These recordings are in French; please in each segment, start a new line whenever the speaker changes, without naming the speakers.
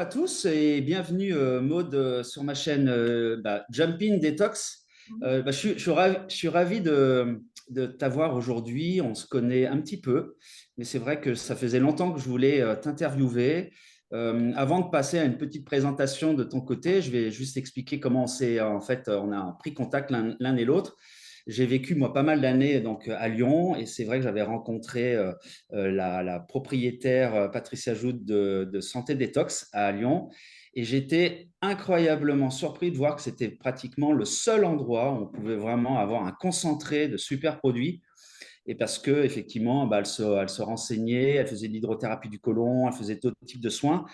à tous et bienvenue Maud sur ma chaîne Jumping Detox. Je suis ravi de t'avoir aujourd'hui. On se connaît un petit peu, mais c'est vrai que ça faisait longtemps que je voulais t'interviewer. Avant de passer à une petite présentation de ton côté, je vais juste expliquer comment on a pris contact l'un et l'autre. J'ai vécu moi pas mal d'années donc à Lyon et c'est vrai que j'avais rencontré la propriétaire Patricia Joud de Santé Détox à Lyon et j'étais incroyablement surpris de voir que c'était pratiquement le seul endroit où on pouvait vraiment avoir un concentré de super produits et parce que effectivement elle se renseignait, elle faisait de l'hydrothérapie du côlon, elle faisait d'autres types de soins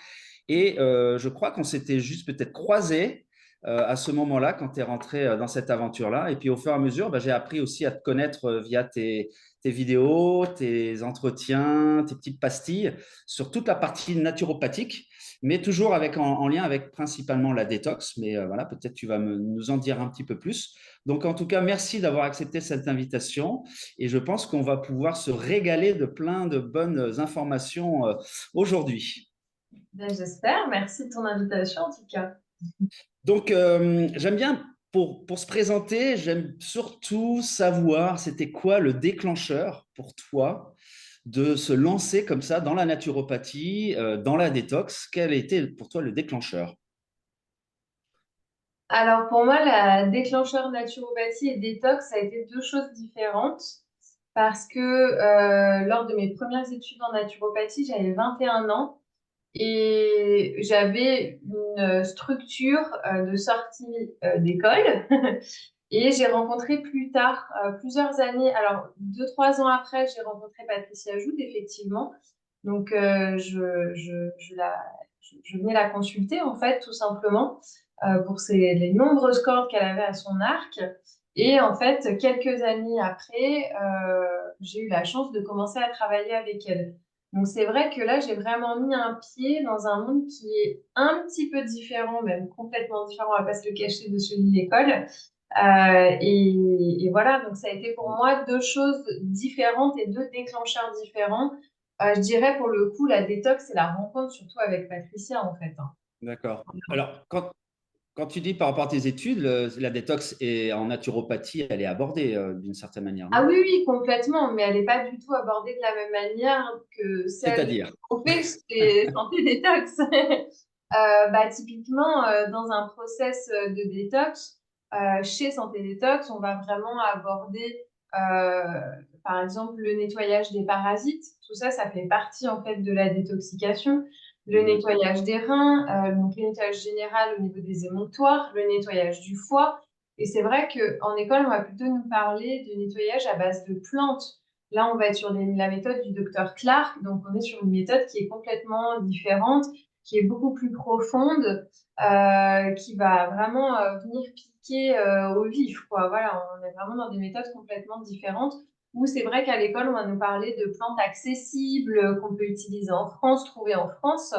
et je crois qu'on s'était juste peut-être croisés à ce moment-là, quand tu es rentré dans cette aventure-là. Et puis au fur et à mesure, j'ai appris aussi à te connaître via tes vidéos, tes entretiens, tes petites pastilles sur toute la partie naturopathique, mais toujours en lien avec principalement la détox. Mais voilà, peut-être tu vas nous en dire un petit peu plus. Donc en tout cas, merci d'avoir accepté cette invitation et je pense qu'on va pouvoir se régaler de plein de bonnes informations aujourd'hui.
Ben, j'espère. Merci de ton invitation en tout cas.
Donc, j'aime bien, pour se présenter, j'aime surtout savoir c'était quoi le déclencheur pour toi de se lancer comme ça dans la naturopathie, dans la détox. Quel était pour toi le déclencheur?
Alors pour moi, la déclencheur naturopathie et détox, ça a été deux choses différentes parce que lors de mes premières études en naturopathie, j'avais 21 ans et j'avais une structure de sortie d'école. Et j'ai rencontré plus tard, plusieurs années, alors 2, 3 ans après, j'ai rencontré Patricia Joud, effectivement. Donc, je venais la consulter, en fait, tout simplement, pour les nombreuses cordes qu'elle avait à son arc. Et en fait, quelques années après, j'ai eu la chance de commencer à travailler avec elle. Donc, c'est vrai que là, j'ai vraiment mis un pied dans un monde qui est un petit peu différent, même complètement différent, on va pas se le cacher, de celui de l'école. Et voilà, donc ça a été pour moi deux choses différentes et deux déclencheurs différents. Je dirais pour le coup, la détox, c'est la rencontre surtout avec Patricia en fait, hein.
D'accord. Alors, quand tu dis par rapport à tes études, la détox en naturopathie, elle est abordée d'une certaine manière,
Ah
non?
oui, oui, complètement, mais elle n'est pas du tout abordée de la même manière que celle
C'est-à-dire?
qu'on fait chez Santé Détox. Typiquement, dans un process de détox, chez Santé Détox, on va vraiment aborder, euh, par exemple, le nettoyage des parasites. Tout ça, ça fait partie en fait de la détoxication. Le
Mhm.
nettoyage des reins, donc le nettoyage général au niveau des émonctoires, le nettoyage du foie. Et c'est vrai qu'en école, on va plutôt nous parler de nettoyage à base de plantes. Là, on va être sur la méthode du docteur Clark. Donc, on est sur une méthode qui est complètement différente, qui est beaucoup plus profonde, qui va vraiment venir piquer au vif, quoi. Voilà, on est vraiment dans des méthodes complètement différentes. Où c'est vrai qu'à l'école, on va nous parler de plantes accessibles qu'on peut utiliser en France, trouver en France.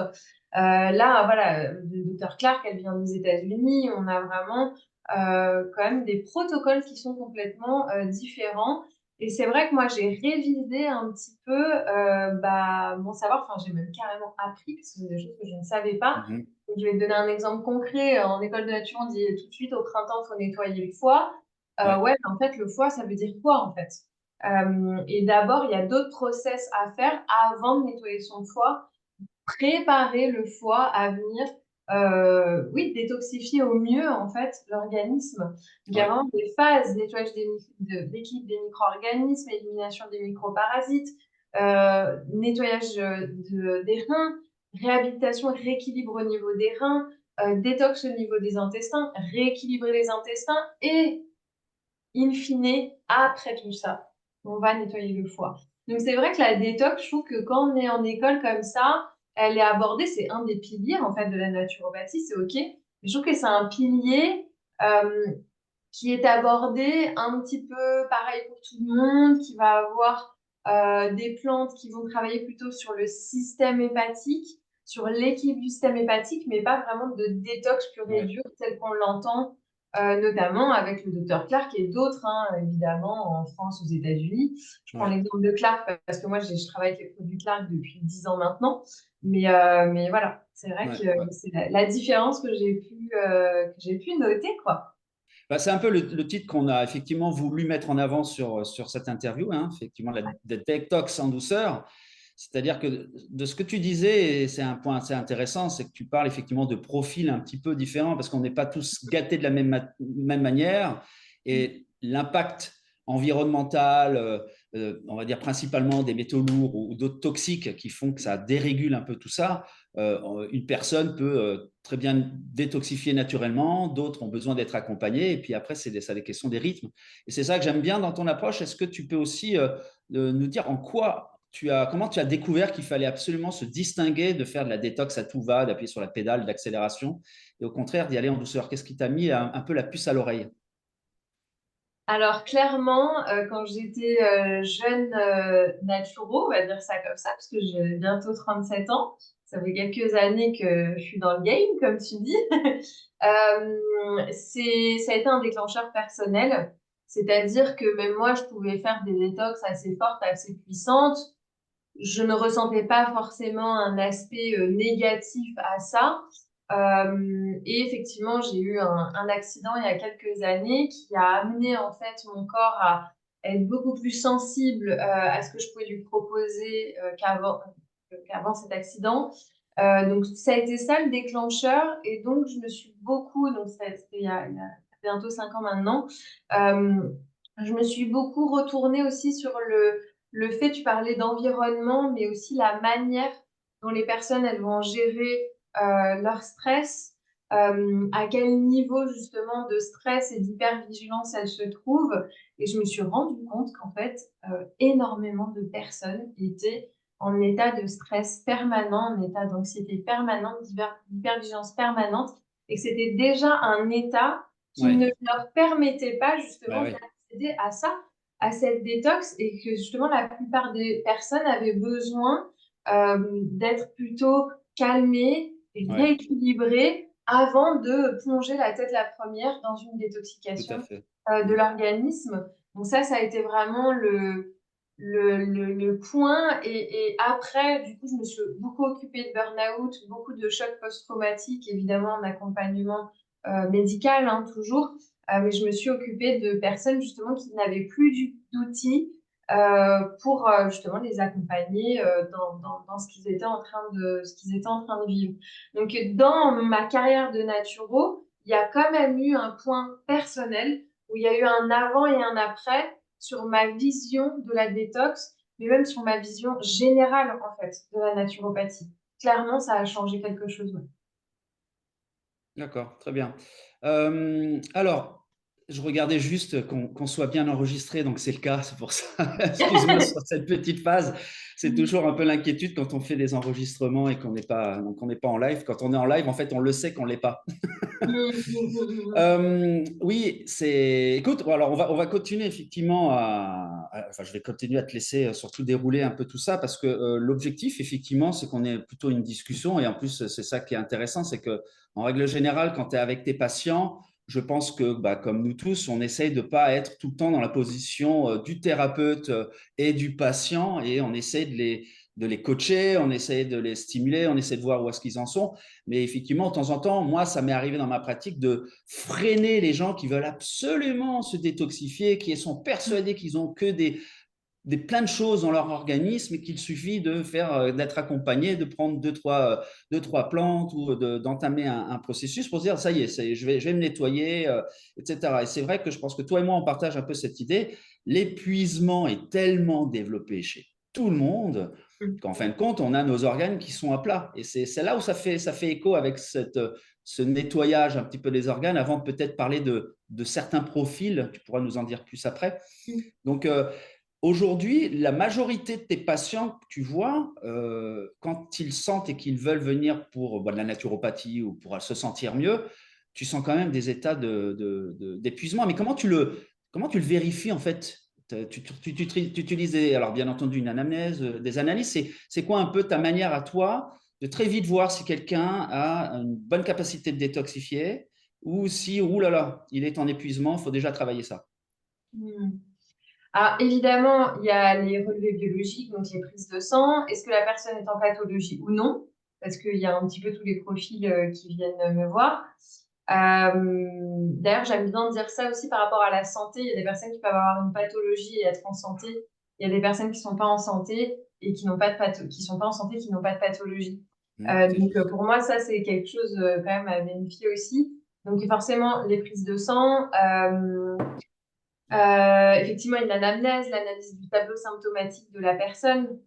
Là, voilà, le docteur Clark, elle vient des États-Unis. On a vraiment quand même des protocoles qui sont complètement différents. Et c'est vrai que moi, j'ai révisé un petit peu mon savoir. Enfin, j'ai même carrément appris, parce que c'est des choses que je ne savais pas.
Mhm.
Donc, je vais te donner un exemple concret. En école de nature, on dit tout de suite au printemps, il faut nettoyer le foie.
Ouais.
Ouais, mais en fait, le foie, ça veut dire quoi, en fait? Et d'abord, il y a d'autres process à faire avant de nettoyer son foie, préparer le foie à venir, oui, détoxifier au mieux en fait l'organisme. Donc, il y a
Ouais.
vraiment des phases: nettoyage d'équipe des micro-organismes, élimination des micro-parasites, nettoyage des reins, réhabilitation, rééquilibre au niveau des reins, détox au niveau des intestins, rééquilibrer les intestins et in fine, après tout ça, on va nettoyer le foie. Donc, c'est vrai que la détox, je trouve que quand on est en école comme ça, elle est abordée, c'est un des piliers en fait de la naturopathie, c'est OK. Mais je trouve que c'est un pilier euh, qui est abordé un petit peu pareil pour tout le monde, qui va avoir des plantes qui vont travailler plutôt sur le système hépatique, sur l'équilibre du système hépatique, mais pas vraiment de détox pur et
Ouais.
dur tel qu'on l'entend, notamment avec le docteur Clark et d'autres, hein, évidemment, en France, aux États-Unis. Je prends
Ouais.
l'exemple de Clark parce que moi, je travaille avec les produits Clark depuis 10 ans maintenant. Mais voilà. C'est vrai
Ouais,
que
ouais.
c'est la différence que j'ai pu noter, quoi.
Bah, c'est un peu le titre qu'on a effectivement voulu mettre en avant sur cette interview, hein, effectivement, la détox en douceur. C'est-à-dire que de ce que tu disais, et c'est un point assez intéressant, c'est que tu parles effectivement de profils un petit peu différents parce qu'on n'est pas tous gâtés de la même manière. Et l'impact environnemental, on va dire principalement des métaux lourds ou d'autres toxiques qui font que ça dérégule un peu tout ça, une personne peut très bien détoxifier naturellement, d'autres ont besoin d'être accompagnés, et puis après, ça des questions des rythmes. Et c'est ça que j'aime bien dans ton approche. Est-ce que tu peux aussi nous dire comment tu as découvert qu'il fallait absolument se distinguer de faire de la détox à tout va, d'appuyer sur la pédale d'accélération, et au contraire d'y aller en douceur? Qu'est-ce qui t'a mis un peu la puce à l'oreille?
Alors clairement, quand j'étais jeune naturo, on va dire ça comme ça, parce que j'ai bientôt 37 ans, ça fait quelques années que je suis dans le game, comme tu dis. Ça a été un déclencheur personnel, c'est-à-dire que même moi, je pouvais faire des détox assez fortes, assez puissantes. Je ne ressentais pas forcément un aspect négatif à ça. Et effectivement, j'ai eu un accident il y a quelques années qui a amené en fait mon corps à être beaucoup plus sensible à ce que je pouvais lui proposer qu'avant cet accident. Donc ça a été ça le déclencheur, et donc je me suis beaucoup, donc c'était il y a bientôt 5 ans maintenant, je me suis beaucoup retournée aussi sur le fait, tu parlais d'environnement, mais aussi la manière dont les personnes elles vont gérer leur stress, à quel niveau justement de stress et d'hypervigilance elles se trouvent. Et je me suis rendu compte qu'en fait, énormément de personnes étaient en état de stress permanent, en état d'anxiété permanente, d'hypervigilance permanente, et que c'était déjà un état qui
Ouais,
ne leur permettait pas
bah
justement
ouais,
d'accéder à ça, à cette détox, et que justement la plupart des personnes avaient besoin d'être plutôt calmées et
ouais,
rééquilibrées avant de plonger la tête la première dans une
tout à
détoxication
fait.
de
Mm.
l'organisme. Donc ça a été vraiment le point. Et après, du coup, je me suis beaucoup occupée de burn-out, beaucoup de chocs post-traumatiques, évidemment en accompagnement médical, hein, toujours. Mais je me suis occupée de personnes justement qui n'avaient plus d'outils pour justement les accompagner dans ce qu'ils étaient ce qu'ils étaient en train de vivre. Donc, dans ma carrière de naturo, il y a quand même eu un point personnel où il y a eu un avant et un après sur ma vision de la détox, mais même sur ma vision générale, en fait, de la naturopathie. Clairement, ça a changé quelque chose. Ouais.
D'accord, très bien. Alors, je regardais juste qu'on soit bien enregistré, donc c'est le cas, c'est pour ça. Excuse-moi sur cette petite phase. C'est toujours un peu l'inquiétude quand on fait des enregistrements et qu'on n'est pas en live. Quand on est en live, en fait, on le sait qu'on l'est pas. Oui, c'est. Écoute, bon, alors on va continuer effectivement enfin, je vais continuer à te laisser surtout dérouler un peu tout ça parce que l'objectif, effectivement, c'est qu'on ait plutôt une discussion, et en plus, c'est ça qui est intéressant, c'est que en règle générale, quand tu es avec tes patients, je pense que, bah, comme nous tous, on essaye de ne pas être tout le temps dans la position du thérapeute et du patient, et on essaie de les coacher, on essaie de les stimuler, on essaie de voir où est-ce qu'ils en sont. Mais effectivement, de temps en temps, moi, ça m'est arrivé dans ma pratique de freiner les gens qui veulent absolument se détoxifier, qui sont persuadés qu'ils ont que plein de choses dans leur organisme et qu'il suffit d'être accompagné, de prendre deux, trois plantes ou d'entamer un processus pour se dire ça y est, je vais me nettoyer, etc. Et c'est vrai que je pense que toi et moi, on partage un peu cette idée. L'épuisement est tellement développé chez tout le monde qu'en fin de compte, on a nos organes qui sont à plat. Et c'est là où ça fait écho avec ce nettoyage un petit peu des organes, avant de peut-être parler de certains profils. Tu pourras nous en dire plus après. Donc, aujourd'hui, la majorité de tes patients que tu vois, quand ils sentent et qu'ils veulent venir pour de la naturopathie ou pour se sentir mieux, tu sens quand même des états d'épuisement. Mais comment tu le vérifies en fait? Tu utilises, alors bien entendu, une anamnèse, des analyses. C'est quoi un peu ta manière à toi de très vite voir si quelqu'un a une bonne capacité de détoxifier ou si, oulala, il est en épuisement, il faut déjà travailler ça.
Mm. Alors, évidemment, il y a les relevés biologiques, donc les prises de sang. Est-ce que la personne est en pathologie ou non? parce qu'il y a un petit peu tous les profils qui viennent me voir. D'ailleurs, j'aime bien dire ça aussi par rapport à la santé. Il y a des personnes qui peuvent avoir une pathologie et être en santé. Il y a des personnes qui sont pas en santé et qui n'ont pas de qui sont pas en santé, qui n'ont pas de pathologie.
C'est
Donc,
juste.
pour moi, ça, c'est quelque chose quand même à vérifier aussi. Donc, forcément, les prises de sang, effectivement, une anamnèse, l'analyse du tableau symptomatique de la personne.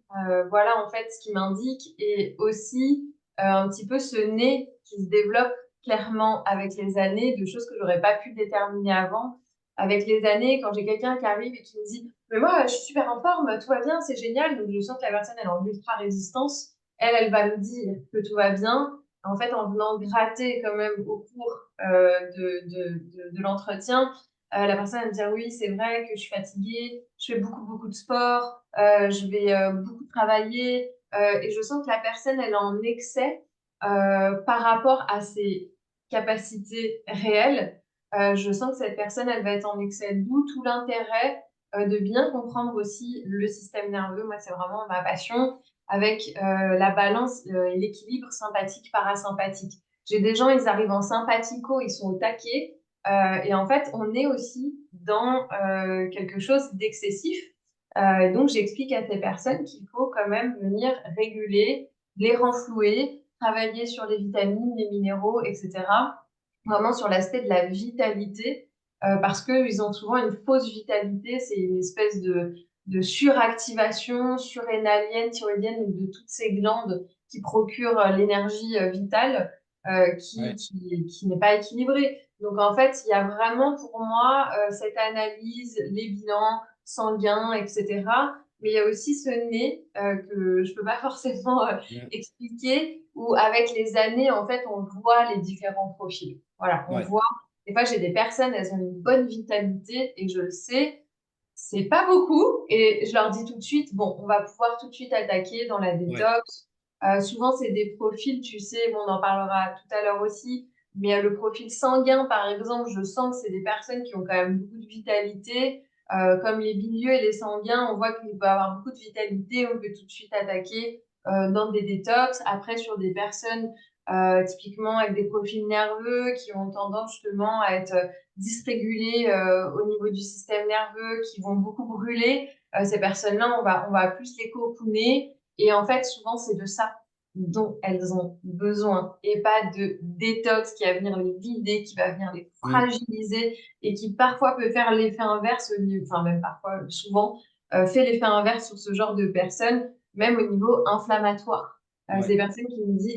Voilà, en fait, ce qui m'indique. Et aussi, un petit peu ce nez qui se développe clairement avec les années, de choses que j'aurais pas pu déterminer avant. Avec les années, quand j'ai quelqu'un qui arrive et qui me dit mais moi, je suis super en forme, tout va bien, c'est génial. Donc, je sens que la personne, elle est en ultra-résistance. Elle va me dire que tout va bien. En fait, en venant gratter quand même au cours de l'entretien, la personne va me dire oui, c'est vrai que je suis fatiguée, je fais beaucoup de sport, je vais beaucoup travailler et je sens que la personne, elle est en excès par rapport à ses capacités réelles. Je sens que cette personne, elle va être en excès, d'où tout l'intérêt de bien comprendre aussi le système nerveux. Moi, c'est vraiment ma passion avec la balance et l'équilibre sympathique-parasympathique. J'ai des gens, ils arrivent en sympathico, ils sont au taquet. Et en fait, on est aussi dans quelque chose d'excessif. Donc, j'explique à ces personnes qu'il faut quand même venir réguler, les renflouer, travailler sur les vitamines, les minéraux, etc. Vraiment sur l'aspect de la vitalité, parce qu'ils ont souvent une fausse vitalité, c'est une espèce de suractivation surrénalienne, thyroïdienne de toutes ces glandes qui procurent l'énergie vitale
Ouais.
qui n'est pas équilibrée. Donc, en fait, il y a vraiment pour moi cette analyse, les bilans sanguins, etc. Mais il y a aussi ce nez que je ne peux pas forcément
Mm.
expliquer, où avec les années, en fait, on voit les différents profils. Voilà, on
Ouais.
voit. Des fois, j'ai des personnes, elles ont une bonne vitalité et je le sais, c'est pas beaucoup. Et je leur dis tout de suite, bon, on va pouvoir tout de suite attaquer dans la
Ouais.
détox. Souvent, c'est des profils, tu sais, bon, on en parlera tout à l'heure aussi, mais le profil sanguin, par exemple, je sens que c'est des personnes qui ont quand même beaucoup de vitalité. Comme les bilieux et les sanguins, on voit qu'il peut avoir beaucoup de vitalité, on peut tout de suite attaquer dans des détox. Après, sur des personnes typiquement avec des profils nerveux qui ont tendance justement à être dysrégulés au niveau du système nerveux, qui vont beaucoup brûler, ces personnes-là, on va plus les cocooner. Et en fait, souvent, c'est de ça dont elles ont besoin et pas de détox qui va venir les vider, qui va venir les
Mm.
fragiliser et qui parfois peut faire l'effet inverse, enfin même parfois, souvent, fait l'effet inverse sur ce genre de personnes, même au niveau inflammatoire. C'est
Ouais.
des personnes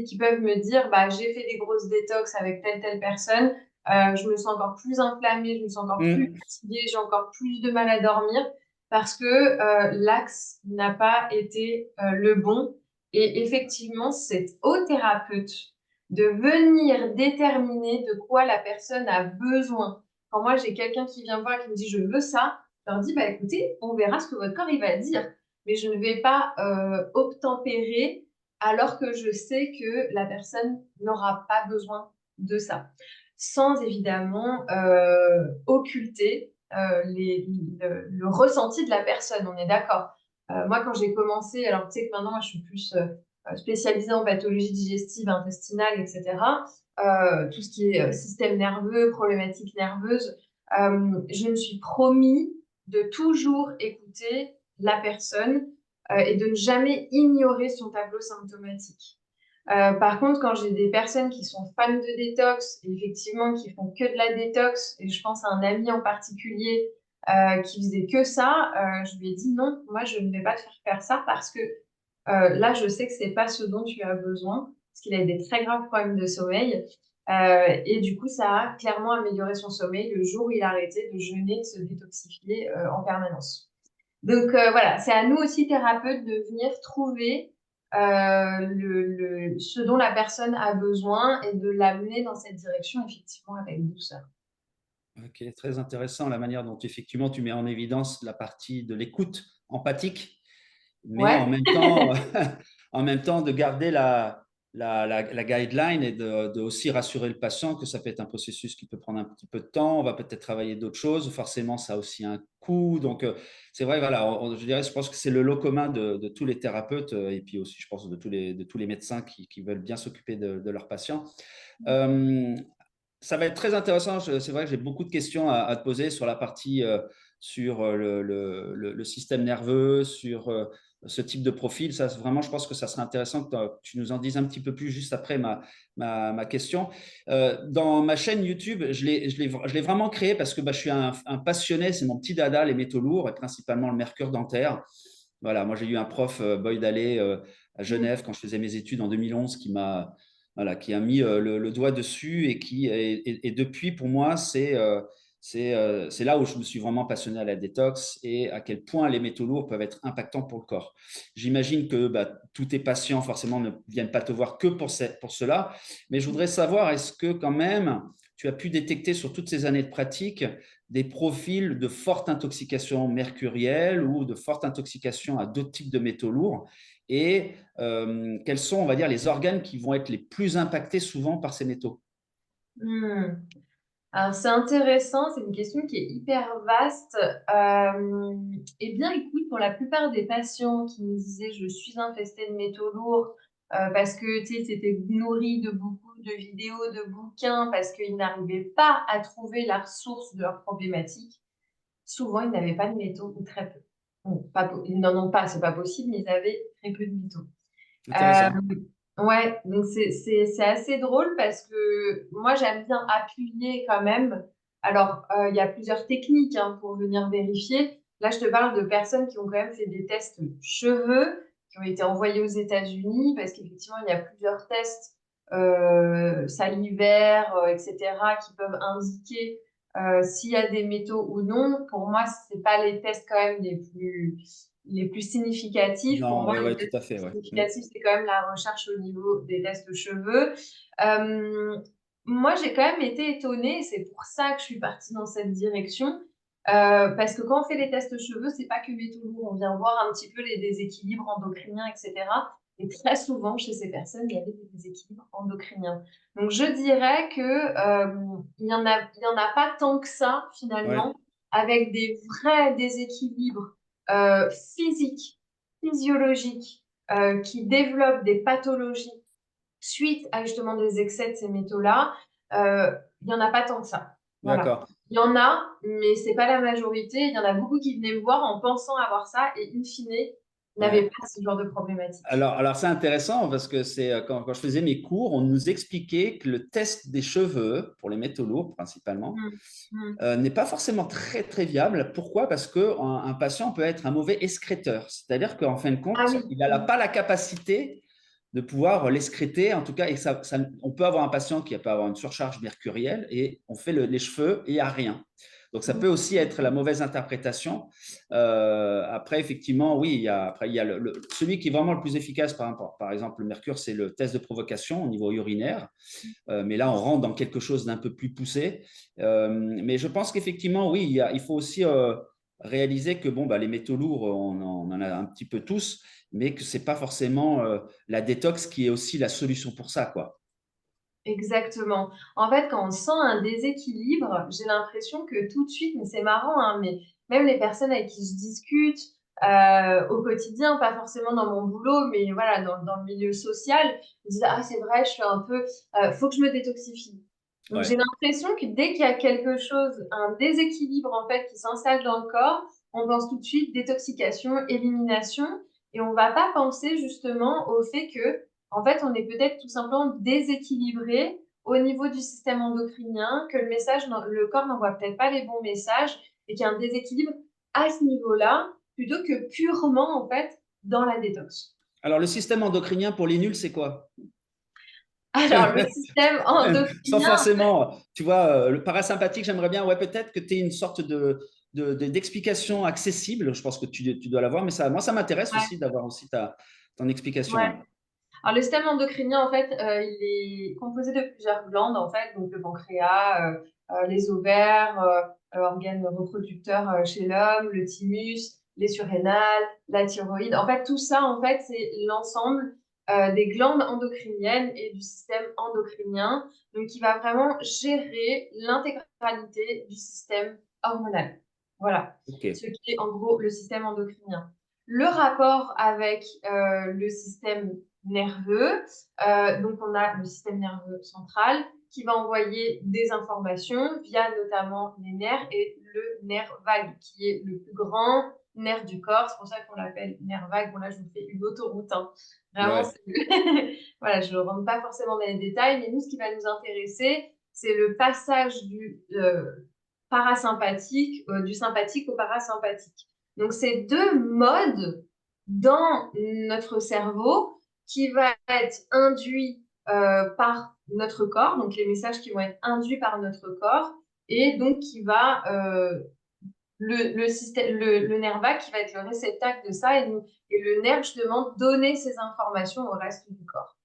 qui peuvent me dire, bah, j'ai fait des grosses détox avec telle personne, je me sens encore plus inflammée, je me sens encore plus
Mm.
fatiguée, j'ai encore plus de mal à dormir parce que l'axe n'a pas été le bon. Et effectivement, c'est au thérapeute de venir déterminer de quoi la personne a besoin. Quand moi, j'ai quelqu'un qui vient me voir et qui me dit je veux ça, je leur dis bah, écoutez, on verra ce que votre corps il va dire. Mais je ne vais pas obtempérer alors que je sais que la personne n'aura pas besoin de ça. Sans évidemment occulter le ressenti de la personne, on est d'accord. Moi, quand j'ai commencé, alors tu sais que maintenant, moi, je suis plus spécialisée en pathologie digestive, intestinale, etc. Tout ce qui est système nerveux, problématiques nerveuses, je me suis promis de toujours écouter la personne et de ne jamais ignorer son tableau symptomatique. Par contre, quand j'ai des personnes qui sont fans de détox et effectivement qui font que de la détox, et je pense à un ami en particulier qui faisait que ça, je lui ai dit non, moi je ne vais pas te faire faire ça parce que là je sais que c'est pas ce dont tu as besoin, parce qu'il a des très graves problèmes de sommeil. Et du coup, ça a clairement amélioré son sommeil le jour où il a arrêté de jeûner, de se détoxifier en permanence. Donc voilà, c'est à nous aussi, thérapeutes, de venir trouver ce dont la personne a besoin et de l'amener dans cette direction, effectivement, avec douceur.
Ok, très intéressant la manière dont effectivement tu mets en évidence la partie de l'écoute empathique, mais en
Ouais,
même temps, en même temps de garder la guideline et de aussi rassurer le patient que ça peut être un processus qui peut prendre un petit peu de temps, on va peut-être travailler d'autres choses, forcément ça a aussi un coût. beaucoup. Donc, c'est vrai, voilà, je dirais, je pense que c'est le lot commun de tous les thérapeutes et puis aussi, je pense, de tous les médecins qui veulent bien s'occuper de leurs patients. Euh, Ça va être très intéressant. C'est vrai que j'ai beaucoup de questions à te poser sur la partie, sur le système nerveux, sur ce type de profil. Ça, vraiment, je pense que ça serait intéressant que tu nous en dises un petit peu plus juste après ma question. Dans ma chaîne YouTube, je l'ai vraiment créée parce que bah, je suis un passionné, c'est mon petit dada, les métaux lourds et principalement le mercure dentaire. Voilà, moi j'ai eu un prof, Boyd Halley, à Genève quand je faisais mes études en 2011 qui a mis le doigt dessus et depuis, pour moi, c'est là où je me suis vraiment passionné à la détox et à quel point les métaux lourds peuvent être impactants pour le corps. J'imagine que bah, tous tes patients, forcément, ne viennent pas te voir que pour cela, mais je voudrais savoir, est-ce que quand même, tu as pu détecter sur toutes ces années de pratique des profils de forte intoxication mercurielle ou de forte intoxication à d'autres types de métaux lourds et quels sont, on va dire, les organes qui vont être les plus impactés souvent par ces métaux?
Hmm. Alors, c'est intéressant, c'est une question qui est hyper vaste. Eh bien, écoute, pour la plupart des patients qui me disaient je suis infesté de métaux lourds parce que tu sais, c'était nourri de beaucoup de vidéos, de bouquins, parce qu'ils n'arrivaient pas à trouver la ressource de leur problématique, souvent ils n'avaient pas de métaux ou très peu. Bon, ils n'en ont pas, c'est pas possible, mais ils avaient très peu de métaux.
Intéressant.
Ouais, donc c'est assez drôle parce que moi j'aime bien appuyer quand même. Alors, il y a plusieurs techniques hein, pour venir vérifier. Là, je te parle de personnes qui ont quand même fait des tests cheveux, qui ont été envoyés aux États-Unis, parce qu'effectivement, il y a plusieurs tests salivaires, etc., qui peuvent indiquer s'il y a des métaux ou non. Pour moi, c'est pas les tests quand même les plus significatifs. Pour
Non,
moi,
ouais,
les
ouais, tout
tests
à
les plus
fait, ouais.
significatifs, c'est quand même la recherche au niveau des tests cheveux. Euh, Moi, j'ai quand même été étonnée, et c'est pour ça que je suis partie dans cette direction, parce que quand on fait les tests cheveux, c'est pas que métaux lourds, on vient voir un petit peu les déséquilibres endocriniens, etc. Et très souvent, chez ces personnes, il y avait des déséquilibres endocriniens. Donc, je dirais que il y en a pas tant que ça,
Ouais,
finalement, avec des vrais déséquilibres physiques, physiologiques, qui développent des pathologies suite à justement des excès de ces métaux-là, il n'y en a pas tant que ça. Voilà.
d'accord.
Il y en a, mais c'est pas la majorité. Il y en a beaucoup qui venaient me voir en pensant avoir ça et in fine, n'avaient
Ouais.
pas ce genre de problématique.
Alors c'est intéressant parce que c'est quand je faisais mes cours, on nous expliquait que le test des cheveux, pour les métaux lourds principalement,
Mm, mm.
n'est pas forcément très, très viable. Pourquoi? Parce qu'un patient peut être un mauvais excréteur. C'est-à-dire qu'en fin de
Ah
compte,
oui.
il n'a pas la capacité de pouvoir l'excréter. En tout cas, on peut avoir un patient qui peut avoir une surcharge mercurielle et on fait les cheveux et il n'y a rien. Donc, ça peut
Mm.
aussi être la mauvaise interprétation. Après, effectivement, oui, après, il y a celui qui est vraiment le plus efficace, par exemple, le mercure, c'est le test de provocation au niveau urinaire. Mais là, on rentre dans quelque chose d'un peu plus poussé. Mais je pense qu'effectivement, oui, il faut aussi réaliser que bon, bah, les métaux lourds, on en a un petit peu tous, mais que ce n'est pas forcément la détox qui est aussi la solution pour ça, quoi.
Exactement. En fait, quand on sent un déséquilibre, j'ai l'impression que tout de suite, mais c'est marrant, hein, mais même les personnes avec qui je discute au quotidien, pas forcément dans mon boulot, mais voilà, dans le milieu social, ils disent, ah, c'est vrai, je suis un peu, faut que je me détoxifie. Donc, j'ai
Ouais.
l'impression que dès qu'il y a quelque chose, un déséquilibre, en fait, qui s'installe dans le corps, on pense tout de suite détoxication, élimination, et on va pas penser justement au fait que en fait, on est peut-être tout simplement déséquilibré au niveau du système endocrinien, que le corps n'envoie peut-être pas les bons messages et qu'il y a un déséquilibre à ce niveau-là, plutôt que purement, en fait, dans la détox.
Alors, le système endocrinien pour les nuls, c'est quoi?
Alors, le système
Sans
endocrinien,
forcément, tu vois, le parasympathique, j'aimerais bien, ouais, peut-être que tu aies une sorte d'explication accessible. Je pense que tu dois l'avoir, mais ça, moi, ça m'intéresse
ouais,
aussi d'avoir aussi ton explication.
ouais.
Ouais.
Alors, le système endocrinien, en fait, il est composé de plusieurs glandes, en fait, donc le pancréas, les ovaires, organes reproducteurs chez l'homme, le thymus, les surrénales, la thyroïde. En fait, tout ça, en fait, c'est l'ensemble des glandes endocriniennes et du système endocrinien, donc qui va vraiment gérer l'intégralité du système hormonal. Voilà,
Ok.
ce qui est en gros le système endocrinien. Le rapport avec le système nerveux, donc on a le système nerveux central qui va envoyer des informations via notamment les nerfs et le nerf vague qui est le plus grand nerf du corps. C'est pour ça qu'on l'appelle nerf vague. Bon là, je vous fais une autoroute, hein. Vraiment,
Ouais.
voilà, je ne rentre pas forcément dans les détails, mais nous, ce qui va nous intéresser, c'est le passage du parasympathique, du sympathique au parasympathique. Donc, c'est deux modes dans notre cerveau qui va être induit par notre corps, donc les messages qui vont être induits par notre corps, et donc qui va le nerf vague qui va être le réceptacle de ça, et le nerf justement donner ces informations au reste du corps.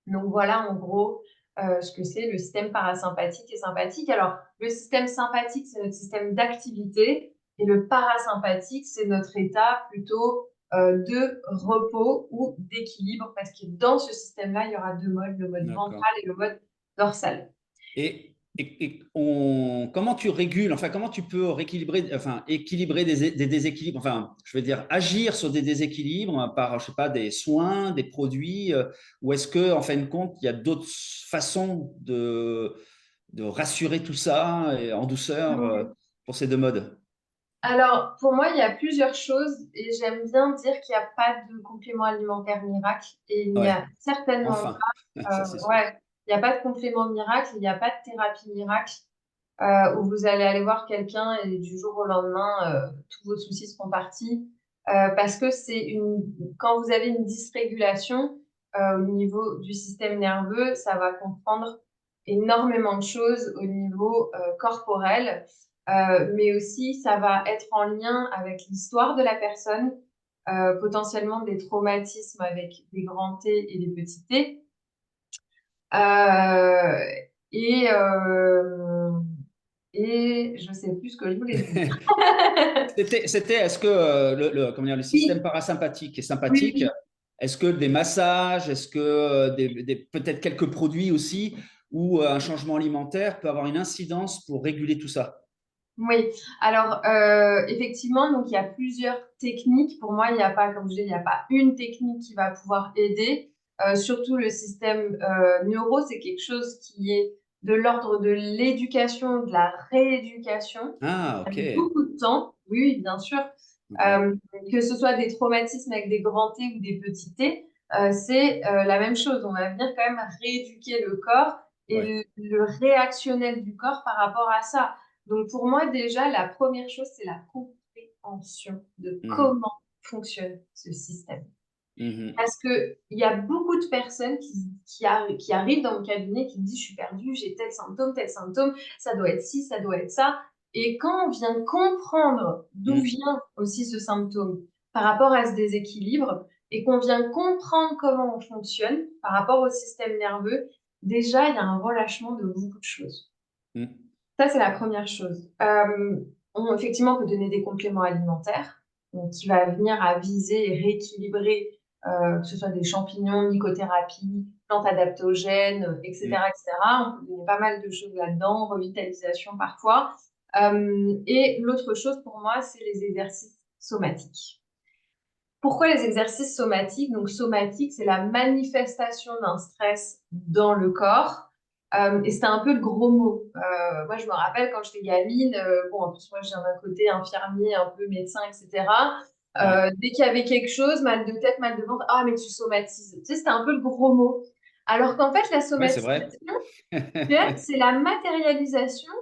Donc voilà en gros ce que c'est le système parasympathique et sympathique. Alors le système sympathique, c'est notre système d'activité, et le parasympathique, c'est notre état plutôt de repos ou d'équilibre, parce que dans ce système-là, il y aura deux modes, le mode
D'accord.
ventral et le mode dorsal.
Comment tu régules, enfin, comment tu peux rééquilibrer, enfin, équilibrer des déséquilibres, enfin, je veux dire, agir sur des déséquilibres par, je sais pas, des soins, des produits, ou est-ce que, en fin de compte, il y a d'autres façons de rassurer tout ça en douceur pour ces deux modes?
Alors, pour moi, il y a plusieurs choses et j'aime bien dire qu'il n'y a pas de complément alimentaire miracle et il n'y
Ouais,
a certainement
enfin, ça
pas,
c'est sûr.
ouais, il n'y a pas de complément miracle, il n'y a pas de thérapie miracle où vous allez aller voir quelqu'un et du jour au lendemain, tous vos soucis seront partis. Parce que quand vous avez une dysrégulation au niveau du système nerveux, ça va comprendre énormément de choses au niveau corporel, mais aussi ça va être en lien avec l'histoire de la personne, potentiellement des traumatismes avec des grands T et des petits T. Euh, et, euh, et je sais plus ce que je voulais dire.
Est-ce que comment dire, le système
Oui,
parasympathique et
oui,
sympathique,
oui.
est-ce que des massages, est-ce que peut-être quelques produits aussi, ou un changement alimentaire peut avoir une incidence pour réguler tout ça?
Oui, alors effectivement, donc il y a plusieurs techniques. Pour moi, il n'y a pas, comme je dis, il n'y a pas une technique qui va pouvoir aider. Surtout le système neuro, c'est quelque chose qui est de l'ordre de l'éducation, de la rééducation.
Ah,
Ça
ok.
met beaucoup de temps, oui, bien sûr.
Ok.
Euh, que ce soit des traumatismes avec des grands T ou des petits T, c'est la même chose. On va venir quand même rééduquer le corps et
Ouais.
le réactionnel du corps par rapport à ça. Donc pour moi, déjà, la première chose, c'est la compréhension de
Mhm.
comment fonctionne ce système.
Mhm.
Parce qu'il y a beaucoup de personnes qui arrivent dans mon cabinet qui me disent, je suis perdue, j'ai tel symptôme, ça doit être ci, ça doit être ça. Et quand on vient comprendre d'où
Mhm.
vient aussi ce symptôme par rapport à ce déséquilibre, et qu'on vient comprendre comment on fonctionne par rapport au système nerveux, déjà, il y a un relâchement de beaucoup de choses.
Mhm.
Ça, c'est la première chose. Effectivement, on peut donner des compléments alimentaires donc, qui va venir à viser et rééquilibrer, que ce soit des champignons, mycothérapie, plantes adaptogènes, etc., etc. On peut donner pas mal de choses là-dedans, revitalisation parfois. Et l'autre chose pour moi, c'est les exercices somatiques. Pourquoi les exercices somatiques? Donc, somatique, c'est la manifestation d'un stress dans le corps. Et c'était un peu le gros mot. Moi, je me rappelle quand j'étais gamine, bon, en plus, moi, j'ai un côté infirmier, un peu médecin, etc.
Ouais.
Dès qu'il y avait quelque chose, mal de tête, mal de ventre, ah, mais tu somatises. Tu sais, c'était un peu le gros mot. Alors qu'en fait, la
Ouais, c'est vrai.
somatisation, tu sais, c'est la matérialisation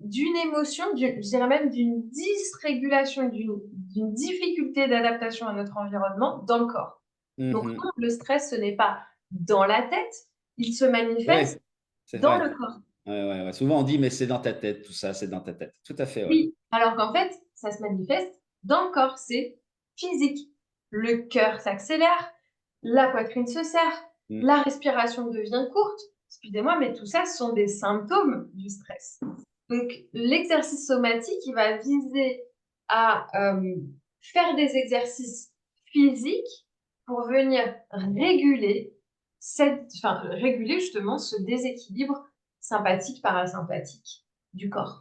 d'une émotion, je dirais même d'une dysrégulation, d'une difficulté d'adaptation à notre environnement dans le corps. Donc, non,
Mhm.
le stress, ce n'est pas dans la tête, il se manifeste
Ouais, c'est
dans
vrai.
le corps.
Ouais, ouais, ouais. Souvent on dit, mais c'est dans ta tête, tout ça, c'est dans ta tête. Tout à fait, ouais.
Oui, alors qu'en fait, ça se manifeste dans le corps, c'est physique. Le cœur s'accélère, la poitrine se serre,
Mhm.
la respiration devient courte. Excusez-moi, mais tout ça ce sont des symptômes du stress. Donc, l'exercice somatique, il va viser à faire des exercices physiques pour venir réguler, réguler justement ce déséquilibre sympathique-parasympathique du corps.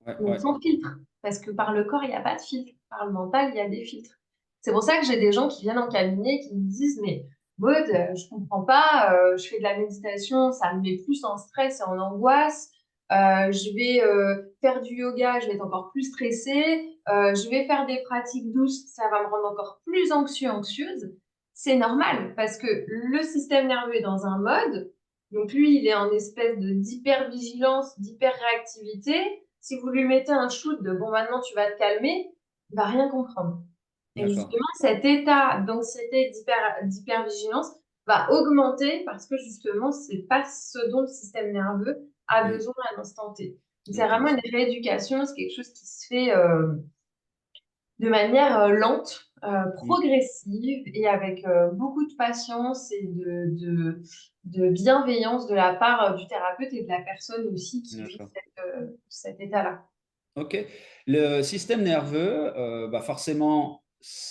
Ouais,
donc
ouais.
sans filtre, parce que par le corps, il n'y a pas de filtre. Par le mental, il y a des filtres. C'est pour ça que j'ai des gens qui viennent en cabinet qui me disent, mais Maud, je comprends pas, je fais de la méditation, ça me met plus en stress et en angoisse. Je vais faire du yoga, je vais être encore plus stressée. Je vais faire des pratiques douces, ça va me rendre encore plus anxieuse. C'est normal, parce que le système nerveux est dans un mode, donc lui, il est en espèce de d'hypervigilance, d'hyperréactivité. Si vous lui mettez un shoot de bon, maintenant tu vas te calmer, il va rien comprendre. Et
D'accord.
justement, cet état d'anxiété, d'hypervigilance va augmenter parce que justement, c'est pas ce dont le système nerveux a
Hmm.
besoin à l'instant T. C'est vraiment une
Intéressant.
rééducation, c'est quelque chose qui se fait de manière lente,
Hmm.
progressive et avec beaucoup de patience et de bienveillance de la part du thérapeute et de la personne aussi qui vit
D'accord.
cet état-là.
Ok. Le système nerveux, bah forcément,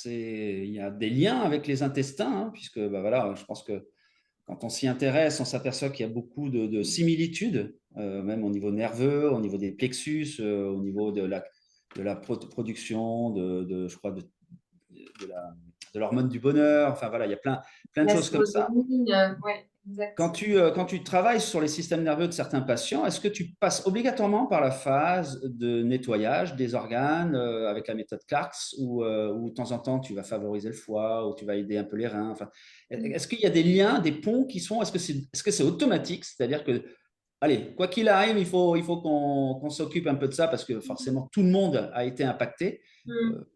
il y a des liens avec les intestins, hein, puisque bah voilà, je pense que quand on s'y intéresse, on s'aperçoit qu'il y a beaucoup de similitudes, même au niveau nerveux, au niveau des plexus, au niveau de la production, je crois, de la- de l'hormone du bonheur. Enfin voilà, il y a plein de
La
choses comme ça.
sérotonine, ouais, exact.
Quand tu travailles sur les systèmes nerveux de certains patients, est-ce que tu passes obligatoirement par la phase de nettoyage des organes avec la méthode Clarks ou de temps en temps tu vas favoriser le foie ou tu vas aider un peu les reins? Enfin, est-ce qu'il y a des liens, des ponts qui sont, est-ce que c'est automatique? C'est-à-dire que, allez, quoi qu'il arrive, il faut qu'on s'occupe un peu de ça parce que forcément tout le monde a été impacté.
Mm.
Euh,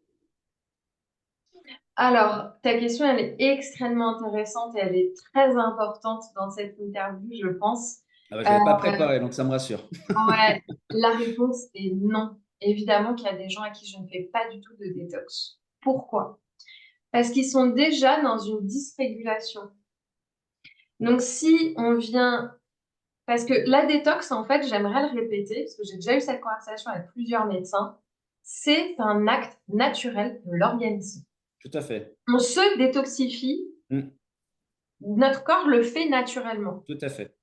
Alors, ta question, elle est extrêmement intéressante et elle est très importante dans cette interview, je pense.
ah bah, je
Euh,
n'avais pas préparé, donc ça me rassure.
ouais, la réponse est non. Évidemment qu'il y a des gens à qui je ne fais pas du tout de détox. Pourquoi? Parce qu'ils sont déjà dans une dysrégulation. Donc, si on vient... Parce que la détox, en fait, j'aimerais le répéter, parce que j'ai déjà eu cette conversation avec plusieurs médecins, c'est un acte naturel de l'organisme.
Tout à fait.
On se détoxifie,
Mm,
notre corps le fait naturellement.
tout à fait.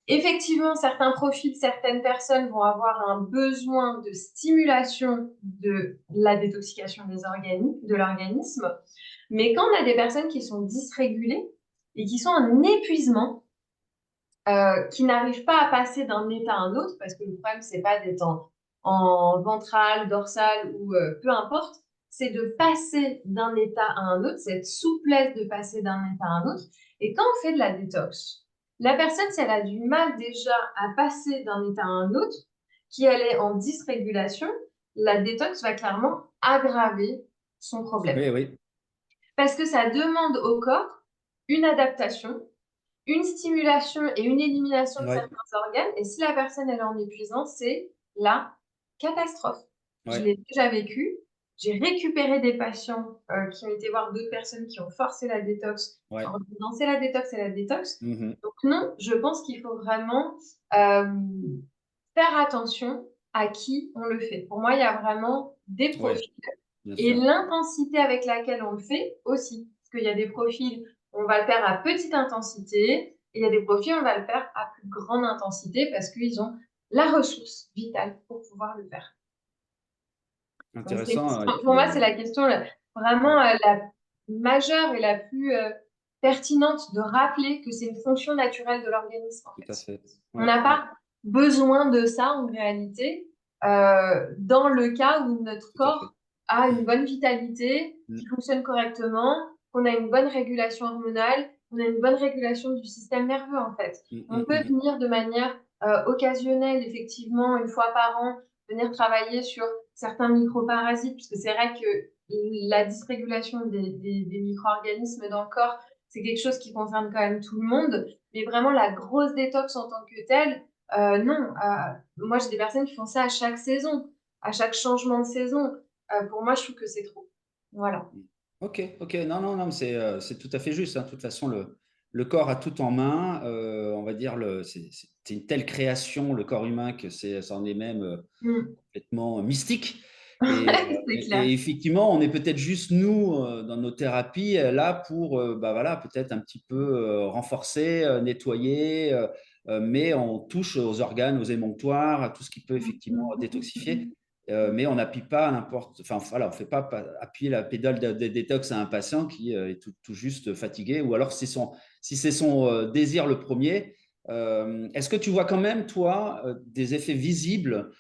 Effectivement, certains profils, certaines personnes vont avoir un besoin de stimulation de la détoxication de l'organisme. Mais quand on a des personnes qui sont dysrégulées et qui sont en épuisement, qui n'arrivent pas à passer d'un état à un autre, parce que le problème, c'est pas d'être en ventral, dorsal ou peu importe, c'est de passer d'un état à un autre, cette souplesse de passer d'un état à un autre. Et quand on fait de la détox, la personne, si elle a du mal déjà à passer d'un état à un autre, qui elle est en dysrégulation, la détox va clairement aggraver son problème.
Oui, oui.
Parce que ça demande au corps une adaptation, une stimulation et une élimination de
Ouais,
certains organes. Et si la personne elle est en épuisance, c'est la catastrophe. Je
ouais,
l'ai déjà vécu. J'ai récupéré des patients qui ont été voir d'autres personnes qui ont forcé la détox,
ouais.
en disant c'est la détox, c'est la détox.
Mhm.
Donc non, je pense qu'il faut vraiment euh, faire attention à qui on le fait. Pour moi, il y a vraiment des
Ouais,
profils
bien
et
sûr.
l'intensité avec laquelle on le fait aussi. Parce qu'il y a des profils, on va le faire à petite intensité, et il y a des profils, on va le faire à plus grande intensité parce qu'ils ont la ressource vitale pour pouvoir le faire. Donc,
Intéressant. Et
pour
puis,
moi, c'est la question vraiment
ouais,
la majeure et la plus pertinente de rappeler que c'est une fonction naturelle de l'organisme, en
tout à
fait.
fait.
On
Ouais,
n'a
ouais,
pas besoin de ça en réalité, dans le cas où notre
tout à fait.
corps a une bonne vitalité, qui
Mm,
fonctionne correctement, qu'on a une bonne régulation hormonale, qu'on a une bonne régulation du système nerveux, en fait.
mm,
On
mm,
peut
mm.
venir de manière occasionnelle, effectivement, une fois par an, venir travailler sur certains microparasites, puisque c'est vrai que la dysrégulation des micro-organismes dans le corps, c'est quelque chose qui concerne quand même tout le monde. Mais vraiment, la grosse détox en tant que telle, non. Moi, j'ai des personnes qui font ça à chaque saison, à chaque changement de saison. Pour moi, je trouve que c'est trop. Voilà.
Ok, ok. Non, non, non, mais c'est tout à fait juste, hein. De toute façon, le corps a tout en main. On va dire, c'est une telle création, le corps humain, que ça en est même
Mm.
complètement mystique. Et,
Ouais, c'est clair.
et effectivement, on est peut-être juste nous, dans nos thérapies, là pour bah voilà, peut-être un petit peu renforcer, nettoyer, mais on touche aux organes, aux émonctoires, à tout ce qui peut
Mm,
effectivement
mm, mm,
détoxifier. mais on n'appuie pas n'importe, enfin voilà, on fait pas appuyer la pédale de détox à un patient qui est tout juste fatigué, ou alors si c'est son désir le premier. Est-ce que tu vois quand même, toi, des effets visibles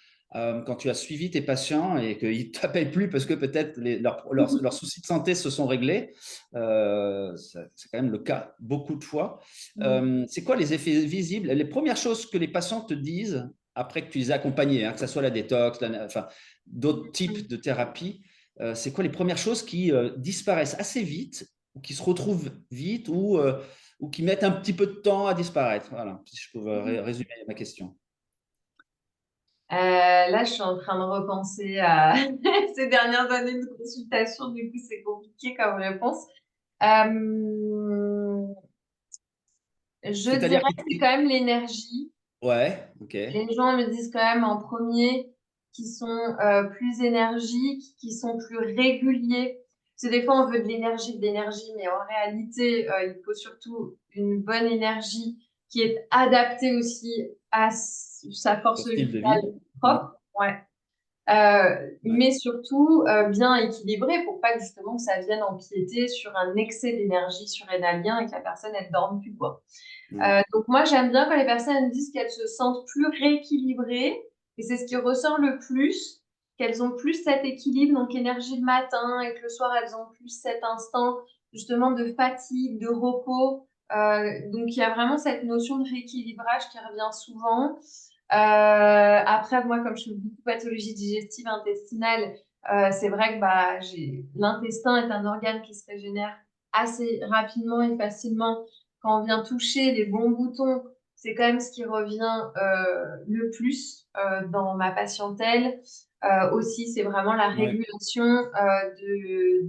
quand tu as suivi tes patients et qu'ils ne t'appellent plus parce que peut-être leurs soucis de santé se sont réglés? C'est quand même le cas beaucoup de fois. C'est quoi les effets visibles? Les premières choses que les patients te disent après que tu les aies accompagnés, hein, que ce soit la détox, enfin, d'autres types de thérapies, c'est quoi les premières choses qui disparaissent assez vite, ou qui se retrouvent vite, ou qui mettent un petit peu de temps à disparaître? Voilà, si je pouvais résumer ma question.
Là, je suis en train de repenser à ces dernières années de consultation. Du coup, c'est compliqué comme réponse. Euh, je dirais
C'est-à-dire
que c'est quand même l'énergie.
ouais, ok,
Les gens me disent quand même en premier qu'ils sont plus énergiques, qu'ils sont plus réguliers. Parce que des fois, on veut de l'énergie, mais en réalité, il faut surtout une bonne énergie qui est adaptée aussi à sa
au
force
style de
vitale
vie.
propre. Ouais.
Ouais,
Mais surtout bien équilibré pour pas que justement ça vienne empiéter sur un excès d'énergie surrénalien et que la personne elle dorme plus quoi.
ouais,
Donc moi j'aime bien quand les personnes disent qu'elles se sentent plus rééquilibrées et c'est ce qui ressort le plus, qu'elles ont plus cet équilibre donc énergie le matin et que le soir elles ont plus cet instant justement de fatigue, de repos. Donc il y a vraiment cette notion de rééquilibrage qui revient souvent. Après, moi, comme je fais beaucoup de pathologie digestive intestinale, c'est vrai que bah, l'intestin est un organe qui se régénère assez rapidement et facilement. Quand on vient toucher les bons boutons, c'est quand même ce qui revient le plus dans ma patientèle. Aussi, c'est vraiment la
ouais,
régulation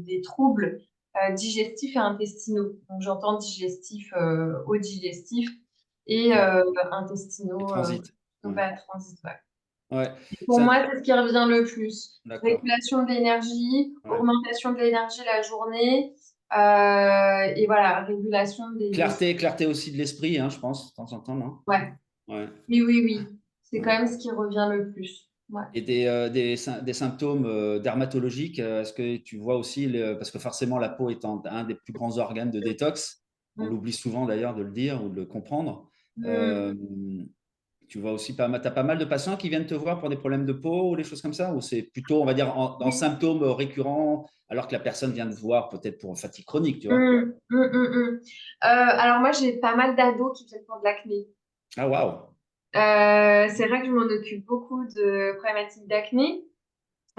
des troubles digestifs et intestinaux. Donc, j'entends digestif au digestif et
ouais. Et
intestinaux
transit. Ouais,
bah, transit, ouais.
ouais.
Pour
Ça,
moi, c'est ce qui revient le plus.
d'accord.
Régulation de l'énergie,
Ouais.
augmentation de l'énergie la journée, et voilà, régulation des...
Clarté aussi de l'esprit, hein, je pense, de temps en temps, non?
Ouais,
Ouais,
oui, oui, oui. C'est quand
ouais.
même ce qui revient le plus. Ouais.
Et des symptômes dermatologiques, est-ce que tu vois aussi, parce que forcément la peau étant un des plus grands organes de détox, on
Mm.
l'oublie souvent d'ailleurs de le dire ou de le comprendre,
Mm.
euh, tu vois aussi, t'as pas mal de patients qui viennent te voir pour des problèmes de peau ou des choses comme ça, ou c'est plutôt, on va dire, en
Oui.
symptômes récurrents, alors que la personne vient te voir peut-être pour fatigue chronique, tu vois?
Mm. Mm, mm, mm. Alors moi, j'ai pas mal d'ados qui viennent pour de l'acné.
Ah, waouh!
C'est vrai que je m'en occupe beaucoup de problématiques d'acné.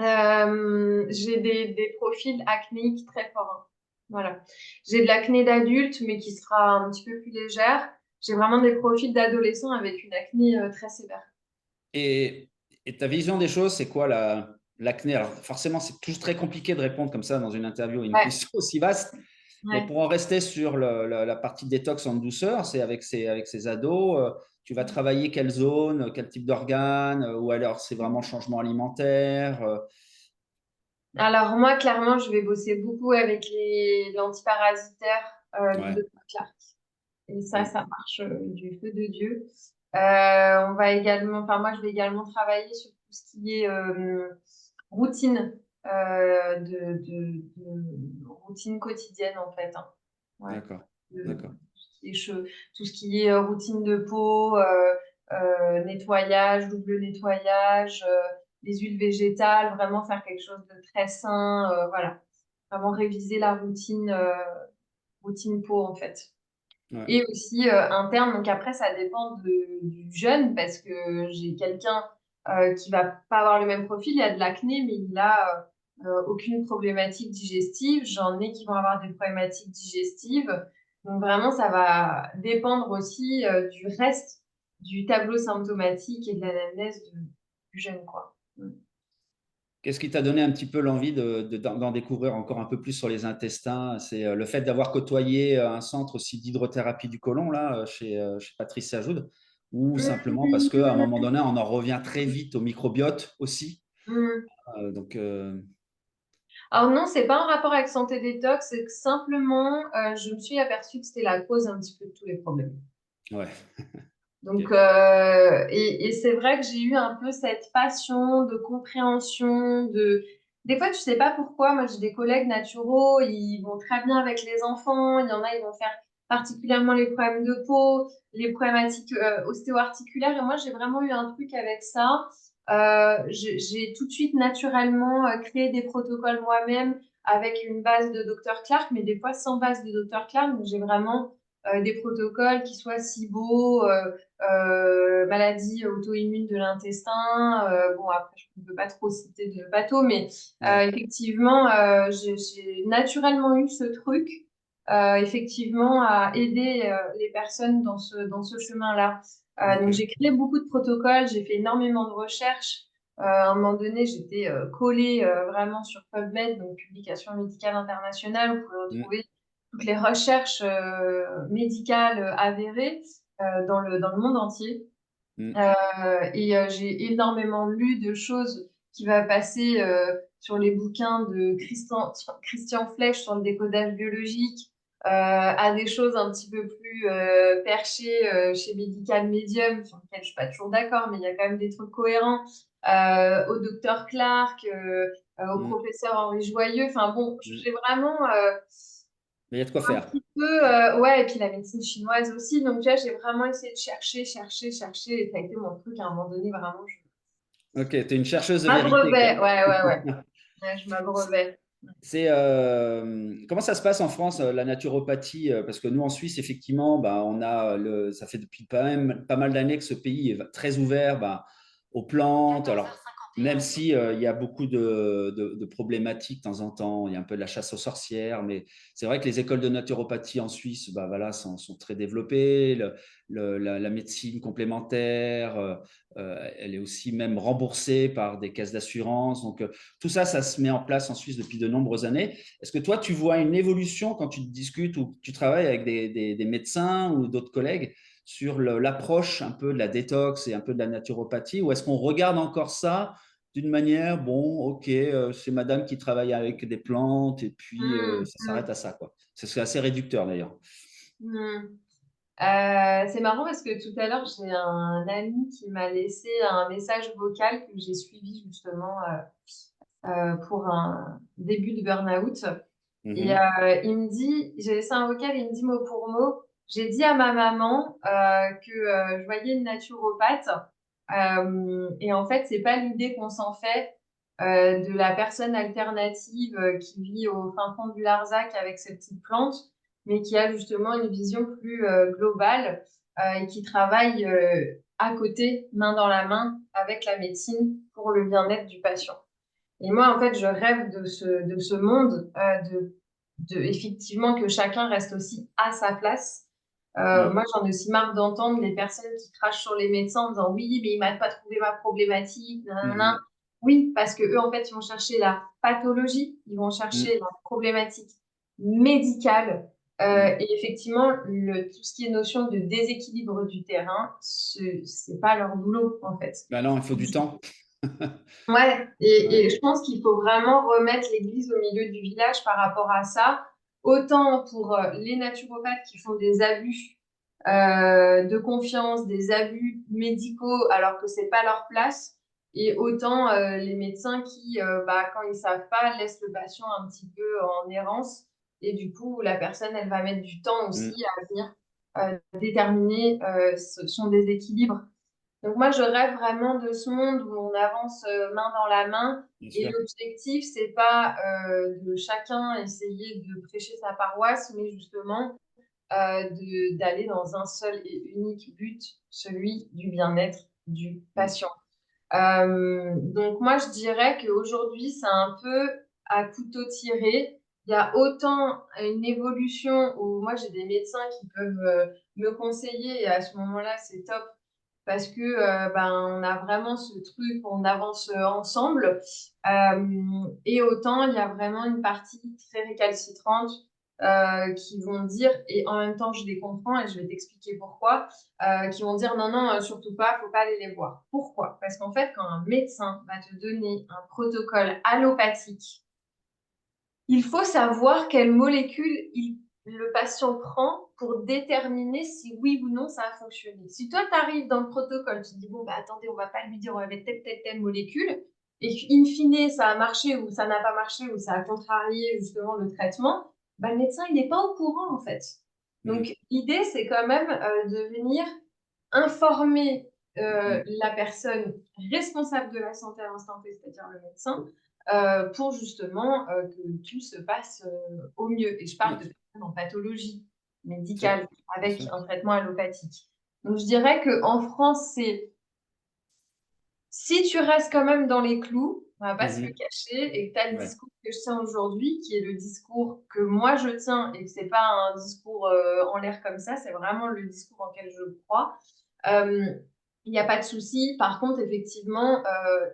J'ai des profils acnéiques très forts, hein. Voilà. J'ai de l'acné d'adulte, mais qui sera un petit peu plus légère. J'ai vraiment des profils d'adolescents avec une acné très sévère.
Et, et ta vision des choses, c'est quoi l'acné? Alors, forcément, c'est toujours très compliqué de répondre comme ça dans une interview à une
Ouais,
question aussi vaste. Mais
ouais.
pour en rester sur la partie détox en douceur, c'est avec ces ados, tu vas travailler quelle zone, quel type d'organe, ou alors c'est vraiment changement alimentaire.
Alors moi, clairement, je vais bosser beaucoup avec l'antiparasitaire, l'huile
Ouais,
de Clark. Et
ouais,
ça marche du feu de Dieu. On va également, enfin moi, je vais également travailler sur tout ce qui est routine routine quotidienne en fait, hein. Ouais.
d'accord,
De-
d'accord.
tout ce qui est routine de peau, nettoyage, double nettoyage, les huiles végétales, vraiment faire quelque chose de très sain, voilà. Vraiment réviser la routine peau en fait.
Ouais.
Et aussi interne. Donc après, ça dépend du jeune parce que j'ai quelqu'un qui va pas avoir le même profil. Il a de l'acné, mais il a aucune problématique digestive. J'en ai qui vont avoir des problématiques digestives. Donc vraiment, ça va dépendre aussi du reste du tableau symptomatique et de l'anamnèse du jeune, quoi. Mm.
Qu'est-ce qui t'a donné un petit peu l'envie d'en découvrir encore un peu plus sur les intestins? C'est le fait d'avoir côtoyé un centre aussi d'hydrothérapie du côlon, là, chez Patrice Sajoud, ou simplement parce qu'à un moment donné, on en revient très vite au microbiote aussi.
Mm.
Donc,
Alors non, c'est pas un rapport avec santé détox, c'est que simplement, je me suis aperçue que c'était la cause un petit peu de tous les problèmes.
ouais,
Donc,
Ok.
et c'est vrai que j'ai eu un peu cette passion de compréhension, de... Des fois, tu sais pas pourquoi. Moi, j'ai des collègues naturaux, ils vont très bien avec les enfants. Il y en a, ils vont faire particulièrement les problèmes de peau, les problématiques ostéo-articulaires. Et moi, j'ai vraiment eu un truc avec ça. J'ai tout de suite naturellement créé des protocoles moi-même avec une base de Dr Clark, mais des fois sans base de Dr Clark. Donc, j'ai vraiment des protocoles qui soient SIBO, maladie auto-immune de l'intestin. Bon, après, je ne peux pas trop citer de bateau, mais
Ouais.
effectivement, j'ai naturellement eu ce truc, effectivement, à aider les personnes dans ce chemin-là. Donc,
Ok.
j'ai créé beaucoup de protocoles, j'ai fait énormément de recherches. À un moment donné, j'étais collée vraiment sur PubMed, donc Publication médicale internationale. Vous pouvez
Mm,
retrouver toutes les recherches médicales avérées dans le monde entier.
mm,
J'ai énormément lu de choses qui va passer sur les bouquins de Christian Flech sur le décodage biologique, à des choses un petit peu plus perchées chez Medical Medium, sur lesquelles je suis pas toujours d'accord, mais il y a quand même des trucs cohérents, au docteur Clark, au
mm,
professeur Henri Joyeux. Enfin bon,
mm.
j'ai vraiment
Mais il y a de quoi
un
faire.
petit peu, ouais, et puis la médecine chinoise aussi. Donc, tu vois, j'ai vraiment essayé de chercher, chercher, chercher. Et ça a été mon truc à un moment donné, vraiment.
Ok, tu es une chercheuse de vérité, quoi.
M'abreuvais, ouais, ouais, ouais. Ouais, je m'abreuvais.
Comment ça se passe en France, la naturopathie? Parce que nous, en Suisse, effectivement, bah, ça fait depuis pas mal d'années que ce pays est très ouvert bah, aux plantes. Alors, même si il y a beaucoup de problématiques de temps en temps, il y a un peu de la chasse aux sorcières, mais c'est vrai que les écoles de naturopathie en Suisse, bah, voilà, sont très développées. La médecine complémentaire, elle est aussi même remboursée par des caisses d'assurance. Donc, tout ça, ça se met en place en Suisse depuis de nombreuses années. Est-ce que toi, tu vois une évolution quand tu discutes ou tu travailles avec des médecins ou d'autres collègues sur l'approche un peu de la détox et un peu de la naturopathie, ou est-ce qu'on regarde encore ça d'une manière, bon, ok, c'est madame qui travaille avec des plantes et puis
Hum,
ça s'arrête
hum,
à ça, quoi. C'est assez réducteur d'ailleurs.
hum. C'est marrant parce que tout à l'heure, j'ai un ami qui m'a laissé un message vocal que j'ai suivi justement pour un début de burn-out. Et
Mhm.
il me dit, j'ai laissé un vocal, il me dit mot pour mot, j'ai dit à ma maman que je voyais une naturopathe. Et en fait, c'est pas l'idée qu'on s'en fait de la personne alternative qui vit au fin fond du Larzac avec ses petites plantes, mais qui a justement une vision plus globale et qui travaille à côté, main dans la main, avec la médecine pour le bien-être du patient. Et moi, en fait, je rêve de ce monde, effectivement que chacun reste aussi à sa place.
Mm.
Moi, j'en ai aussi marre d'entendre les personnes qui crachent sur les médecins en disant oui, mais il m'a pas trouvé ma problématique, nanana.
Mhm.
Oui, parce que eux, en fait, ils vont chercher la pathologie, ils vont
Mm.
chercher la problématique médicale.
Mm.
Et effectivement, tout ce qui est notion de déséquilibre du terrain, c'est pas leur boulot, en fait.
Ben non, il faut du temps.
Ouais,
Ouais.
et je pense qu'il faut vraiment remettre l'église au milieu du village par rapport à ça. Autant pour les naturopathes qui font des abus de confiance, des abus médicaux alors que c'est pas leur place, et autant les médecins qui, bah, quand ils savent pas, laissent le patient un petit peu en errance. Et du coup, la personne, elle va mettre du temps aussi
Mm.
à venir déterminer son déséquilibre. Donc moi, je rêve vraiment de ce monde où on avance main dans la main.
Bien
Et
sûr.
l'objectif, c'est pas de chacun essayer de prêcher sa paroisse, mais justement d'aller dans un seul et unique but, celui du bien-être du
Mm.
patient. Donc moi, je dirais qu'aujourd'hui, c'est un peu à couteau tiré. Il y a autant une évolution où moi, j'ai des médecins qui peuvent me conseiller et à ce moment-là, c'est top parce que ben, on a vraiment ce truc, on avance ensemble. Et autant, il y a vraiment une partie très récalcitrante qui vont dire, et en même temps, je les comprends et je vais t'expliquer pourquoi, qui vont dire non, non, surtout pas, faut pas aller les voir. Pourquoi? Parce qu'en fait, quand un médecin va te donner un protocole allopathique, il faut savoir quelles molécules le patient prend pour déterminer si oui ou non ça a fonctionné. Si toi, tu arrives dans le protocole, tu te dis, bon, bah, attendez, on va pas lui dire, on va mettre telle molécule, et qu'in fine, ça a marché ou ça n'a pas marché ou ça a contrarié justement le traitement, bah, le médecin, il n'est pas au courant, en fait. Donc, l'idée, c'est quand même de venir informer la personne responsable de la santé à l'instant T, c'est-à-dire le médecin, pour justement que tout se passe au mieux. Et je parle de personnes en pathologie
Sûr,
médicale
bien
avec
sûr.
un traitement allopathique. Donc, je dirais qu'en France, c'est si tu restes quand même dans les clous, on va pas se le cacher, et que tu as le
Ouais.
discours que je tiens aujourd'hui, qui est le discours que moi je tiens, et que c'est pas un discours en l'air comme ça, c'est vraiment le discours en lequel je crois. Il n'y a pas de souci. Par contre, effectivement,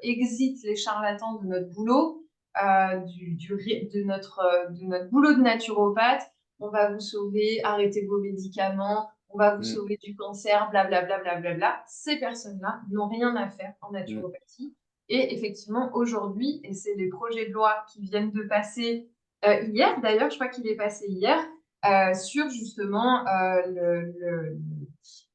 exit les charlatans de notre boulot, de notre boulot de naturopathe. On va vous sauver, arrêtez vos médicaments, on va vous
Mm,
sauver du cancer, blablabla. Bla, bla, bla, bla. Ces personnes-là n'ont rien à faire en
mm,
naturopathie. Et effectivement, aujourd'hui, et c'est les projets de loi qui viennent de passer hier, d'ailleurs, je crois qu'il est passé hier, sur justement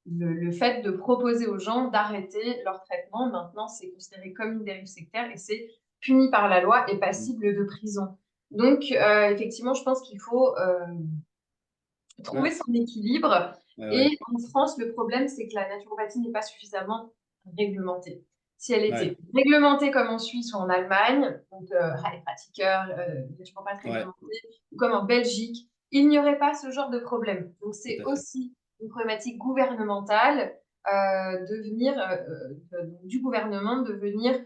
le fait de proposer aux gens d'arrêter leur traitement. Maintenant, c'est considéré comme une dérive sectaire et c'est puni par la loi et
mm.
passible de prison. Donc, effectivement, je pense qu'il faut trouver
Ouais,
son équilibre.
ouais,
Et
ouais,
en France, le problème, c'est que la naturopathie n'est pas suffisamment réglementée. Si elle
ouais,
était réglementée comme en Suisse ou en Allemagne, donc les pratiqueurs, naturopathes
ouais,
réglementés, ou comme en Belgique, il n'y aurait pas ce genre de problème. Donc
tout
c'est
à fait.
aussi une problématique gouvernementale du gouvernement de venir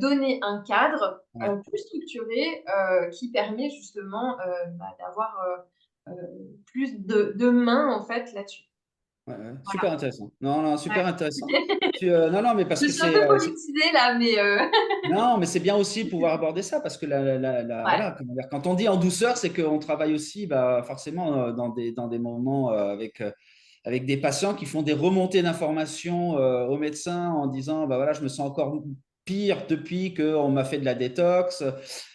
donner un cadre
Ouais,
plus structuré qui permet justement d'avoir plus de mains en fait là-dessus.
ouais, ouais. Super
Voilà.
intéressant. Non, non, super
Ouais.
intéressant. Non, non, mais parce
Je
que
suis un peu
c'est
politisée là, mais
non, mais c'est bien aussi de pouvoir aborder ça parce que
ouais,
voilà, comment dire, quand on dit en douceur, c'est qu'on travaille aussi bah, forcément dans des moments avec des patients qui font des remontées d'informations au médecin en disant bah, voilà, je me sens encore pire depuis qu'on m'a fait de la détox,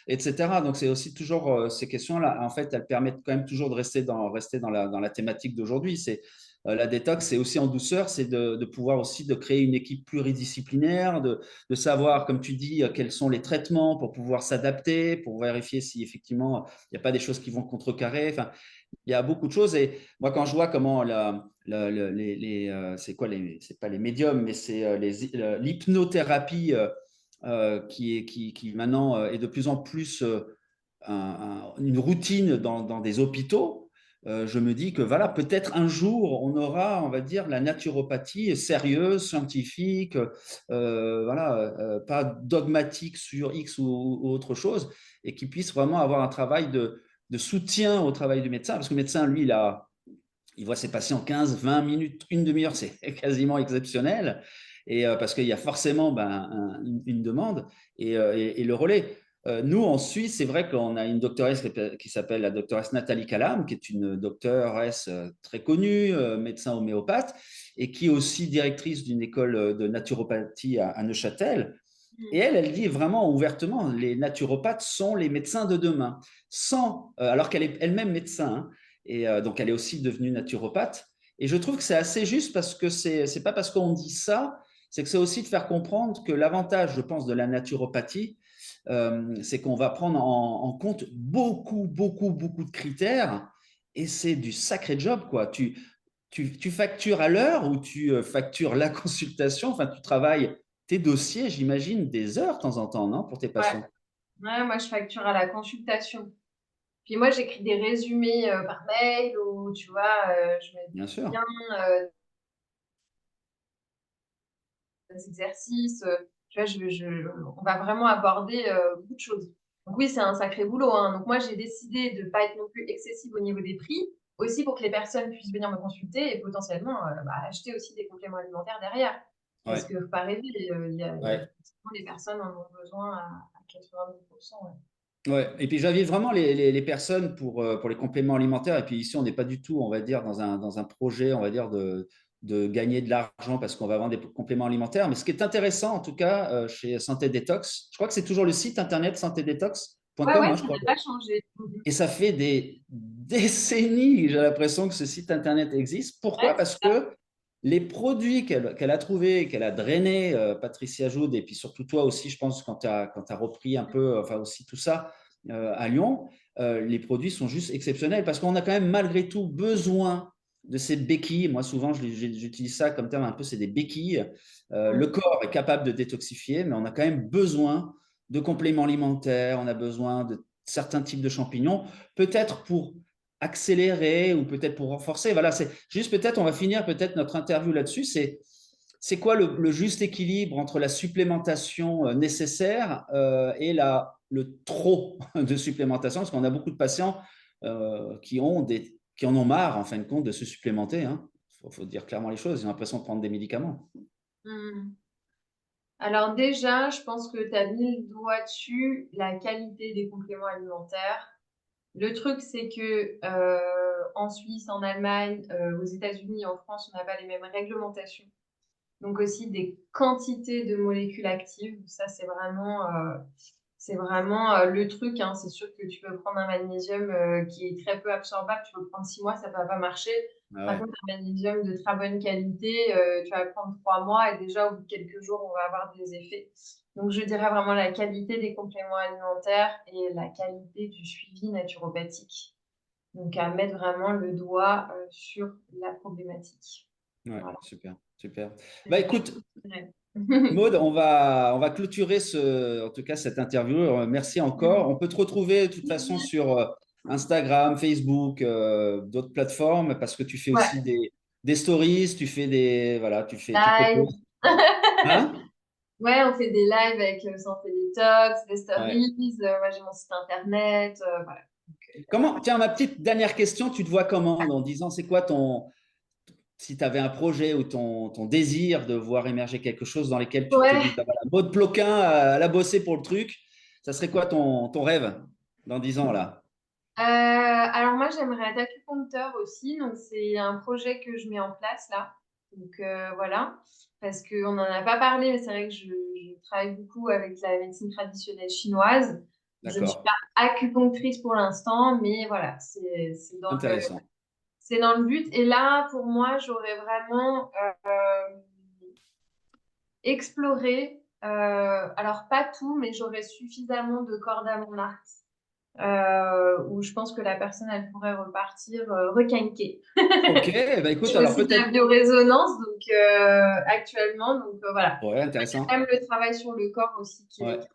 etc. Donc, c'est aussi toujours ces questions-là. En fait, elles permettent quand même toujours de rester dans la thématique d'aujourd'hui. C'est la détox, c'est aussi en douceur, c'est de pouvoir aussi de créer une équipe pluridisciplinaire, de savoir, comme tu dis, quels sont les traitements pour pouvoir s'adapter, pour vérifier si effectivement il n'y a pas des choses qui vont contrecarrer. Enfin, il y a beaucoup de choses. Et moi, quand je vois comment c'est quoi c'est pas les médiums, mais c'est l'hypnothérapie qui maintenant est de plus en plus une routine dans des hôpitaux, je me dis que voilà, peut-être un jour, on aura, on va dire, la naturopathie sérieuse, scientifique, voilà, pas dogmatique sur X ou autre chose, et qui puisse vraiment avoir un travail de soutien au travail du médecin, parce que le médecin, lui, il voit ses patients 15, 20 minutes, une demi-heure, c'est quasiment exceptionnel, et parce qu'il y a forcément une demande et le relais. Nous, en Suisse, c'est vrai qu'on a une doctoresse qui s'appelle la doctoresse Nathalie Calam, qui est une doctoresse très connue, médecin homéopathe, et qui est aussi directrice d'une école de naturopathie à Neuchâtel. Et elle dit vraiment ouvertement, les naturopathes sont les médecins de demain, alors qu'elle est elle-même médecin, hein, et donc elle est aussi devenue naturopathe. Et je trouve que c'est assez juste parce que c'est pas parce qu'on dit ça, c'est que c'est aussi de faire comprendre que l'avantage, je pense, de la naturopathie, c'est qu'on va prendre en compte beaucoup de critères et c'est du sacré job, quoi. Tu factures à l'heure ou tu factures la consultation, enfin, tu travailles tes dossiers, j'imagine, des heures de temps en temps, non, pour tes
ouais,
patients.
ouais, moi je facture à la consultation. Puis moi j'écris des résumés par mail ou tu vois, je mets
Bien sûr.
bien des exercices. Tu vois, on va vraiment aborder beaucoup de choses. Donc oui, c'est un sacré boulot, hein. Donc moi j'ai décidé de ne pas être non plus excessive au niveau des prix, aussi pour que les personnes puissent venir me consulter et potentiellement acheter aussi des compléments alimentaires derrière. Parce
Ouais,
que faut pas rêver,
ouais.
les personnes en ont besoin à 90%. Ouais.
Ouais. Et puis j'invite vraiment les personnes pour les compléments alimentaires. Et puis ici, on n'est pas du tout, on va dire, dans un projet, on va dire, de gagner de l'argent parce qu'on va vendre des compléments alimentaires. Mais ce qui est intéressant, en tout cas, chez Santé Détox, je crois que c'est toujours le site internet Santé Détox.
Ouais,
.com,
ouais,
hein,
ça
je crois.
n'a pas changé.
Et ça fait des décennies, j'ai l'impression que ce site internet existe. Pourquoi?
Ouais, c'est
Parce
ça.
que les produits qu'elle a trouvés, qu'elle a drainés, Patricia Joud, et puis surtout toi aussi, je pense, quand tu as repris un peu, enfin aussi tout ça à Lyon, les produits sont juste exceptionnels parce qu'on a quand même malgré tout besoin de ces béquilles. Moi, souvent, j'utilise ça comme terme un peu, c'est des béquilles. Le corps est capable de détoxifier, mais on a quand même besoin de compléments alimentaires, on a besoin de certains types de champignons, peut-être pour accélérer ou peut-être pour renforcer. Voilà, c'est juste peut-être, on va finir peut-être notre interview là-dessus. C'est quoi le juste équilibre entre la supplémentation nécessaire et le trop de supplémentation? Parce qu'on a beaucoup de patients qui en ont marre, en fin de compte, de se supplémenter. Hein. Faut dire clairement les choses. Ils ont l'impression de prendre des médicaments.
Mm. Alors déjà, je pense que tu as mis le doigt dessus, la qualité des compléments alimentaires. Le truc, c'est que en Suisse, en Allemagne, aux États-Unis, en France, on n'a pas les mêmes réglementations. Donc aussi des quantités de molécules actives. Ça, c'est vraiment le truc. Hein. C'est sûr que tu peux prendre un magnésium qui est très peu absorbable. Tu peux le prendre 6 mois, ça ne va pas marcher.
Ah
Par
ouais.
contre, un magnésium de très bonne qualité, tu vas le prendre 3 mois et déjà, au bout de quelques jours, on va avoir des effets. Donc, je dirais vraiment la qualité des compléments alimentaires et la qualité du suivi naturopathique. Donc, à mettre vraiment le doigt sur la problématique.
Ouais,
Voilà.
super, super. Bah écoute,
Ouais.
Maud, on va clôturer en tout cas cette interview. Merci encore. On peut te retrouver de toute façon sur Instagram, Facebook, d'autres plateformes parce que tu fais
Ouais,
aussi des stories, tu fais voilà, tu
live.
proposes. Hein?
Ouais, on fait des lives avec Santé Détox, des
Ouais.
stories. Moi, j'ai mon site internet. Voilà.
Tiens, ma petite dernière question, tu te vois comment dans 10 ans? C'est quoi si tu avais un projet ou ton désir de voir émerger quelque chose dans lequel tu te dis,
Ouais.
bah voilà, Maud Ploquin, elle a bossé pour le truc, ça serait quoi ton rêve dans 10 ans là?
Alors moi, j'aimerais être acupuncteur aussi. Donc, c'est un projet que je mets en place là. Donc, voilà. Parce qu'on n'en a pas parlé, mais c'est vrai que je travaille beaucoup avec la médecine traditionnelle chinoise. Je ne suis
D'accord,
pas acupunctrice pour l'instant, mais voilà,
intéressant.
c'est dans le but. Et là, pour moi, j'aurais vraiment exploré, alors pas tout, mais j'aurais suffisamment de cordes à mon arc où je pense que la personne, elle pourrait repartir requinquée.
Ok, bah
Je
écoute,
fais
alors
aussi de
peut-être,
la biorésonance donc, actuellement. Donc voilà.
ouais,
Il y
intéressant.
a même le travail sur le corps aussi qui
Ouais.
est.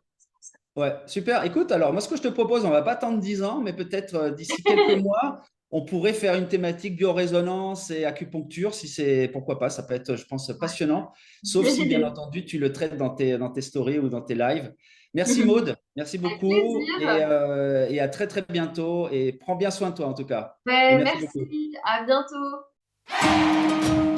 Ouais, super. Écoute, alors moi, ce que je te propose, on va pas attendre 10 ans, mais peut-être d'ici quelques mois, on pourrait faire une thématique biorésonance et acupuncture, si c'est, pourquoi pas, ça peut être, je pense, passionnant, sauf si, bien
Ouais.
entendu, tu le traites dans tes stories ou dans tes lives. Merci Maude, merci
Avec
beaucoup
plaisir.
et à très, très bientôt et prends bien soin de toi en tout cas. Et
Ouais,
merci beaucoup.
merci. À bientôt.